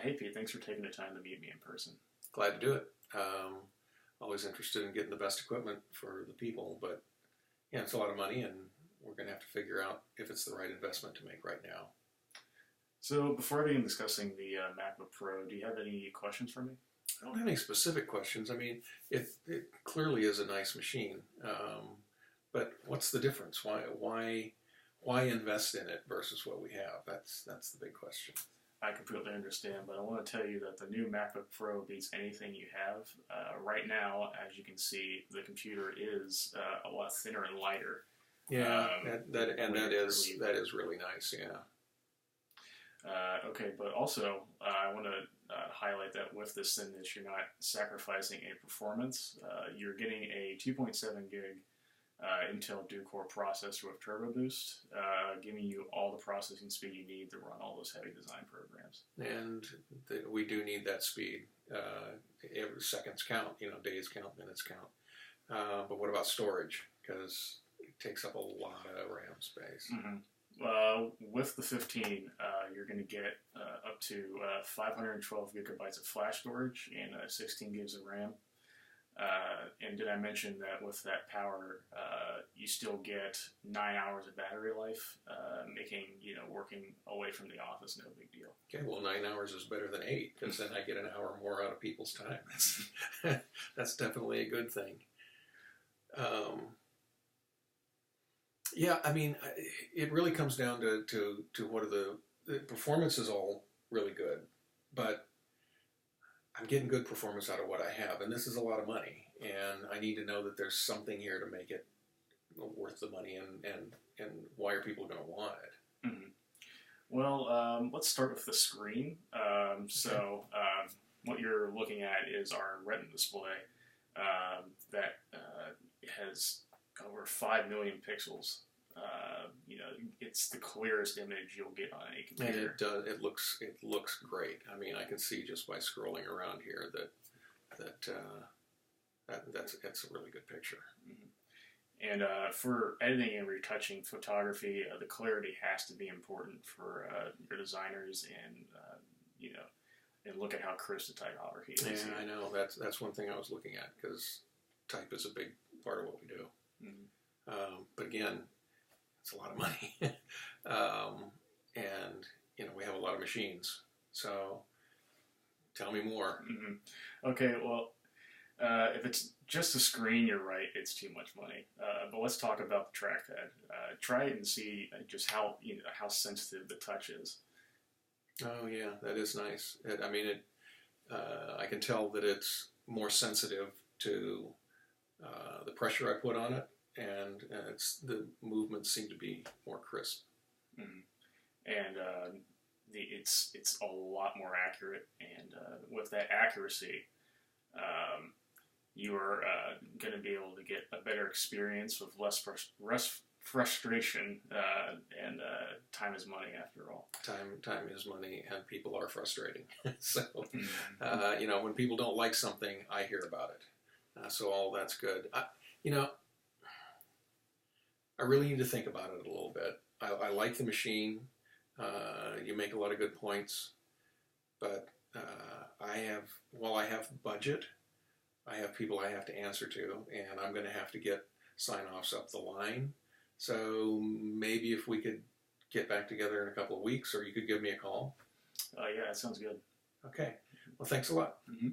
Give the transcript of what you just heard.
Hey Pete, thanks for taking the time to meet me in person. Glad to do it. Always interested in getting the best equipment for the people, but yeah, it's a lot of money, and we're going to have to figure out if it's the right investment to make right now. So before I begin discussing the MacBook Pro, do you have any questions for me? I don't have any specific questions. I mean, it clearly is a nice machine, but what's the difference? Why invest in it versus what we have? That's the big question. I completely understand, but I want to tell you that the new MacBook Pro beats anything you have. Right now, as you can see, the computer is a lot thinner and lighter. Yeah, that is really nice. Yeah. Okay, but also I want to highlight that with this thinness, you're not sacrificing a performance. You're getting a 2.7 gig Intel dual-core processor with Turbo Boost, giving you all the processing speed you need to run all those heavy design programs. And we do need that speed. Every seconds count, days count, minutes count. But what about storage? Because it takes up a lot of RAM space. Mm-hmm. With the 15, you're going to get up to 512 gigabytes of flash storage and 16 gigs of RAM. And did I mention that with that power, you still get 9 hours of battery life, making working away from the office no big deal. Okay, well, 9 hours is better than 8 because then I get an hour more out of people's time. That's definitely a good thing. Yeah, I mean, it really comes down to what are the performance is all really good, but I'm getting good performance out of what I have, and this is a lot of money, and I need to know that there's something here to make it worth the money, and why are people going to want it? Mm-hmm. Well, let's start with the screen. What you're looking at is our Retina display that has over 5 million pixels. It's the clearest image you'll get on any computer. And it does. It looks great. I mean, I can see just by scrolling around here that's a really good picture. Mm-hmm. And for editing and retouching photography, the clarity has to be important for your designers, and look at how crisp the typography is. Yeah, I know. That's one thing I was looking at because type is a big part of what we do. Mm-hmm. But again, it's a lot of money, and we have a lot of machines. So, tell me more. Mm-hmm. Okay, well, if it's just a screen, you're right. It's too much money. But let's talk about the trackpad. Try it and see just how sensitive the touch is. Oh yeah, that is nice. I can tell that it's more sensitive to the pressure I put on it, and the movements seem to be more crisp. Mm-hmm. And it's a lot more accurate, and with that accuracy, you are going to be able to get a better experience with less frustration, and time is money after all. Time is money, and people are frustrating. So, when people don't like something, I hear about it. So all that's good. I really need to think about it a little bit. I like the machine. You make a lot of good points, but I have budget. I have people I have to answer to, and I'm going to have to get sign-offs up the line. So maybe if we could get back together in a couple of weeks, or you could give me a call. Yeah, that sounds good. Okay. Well, thanks a lot. Mm-hmm.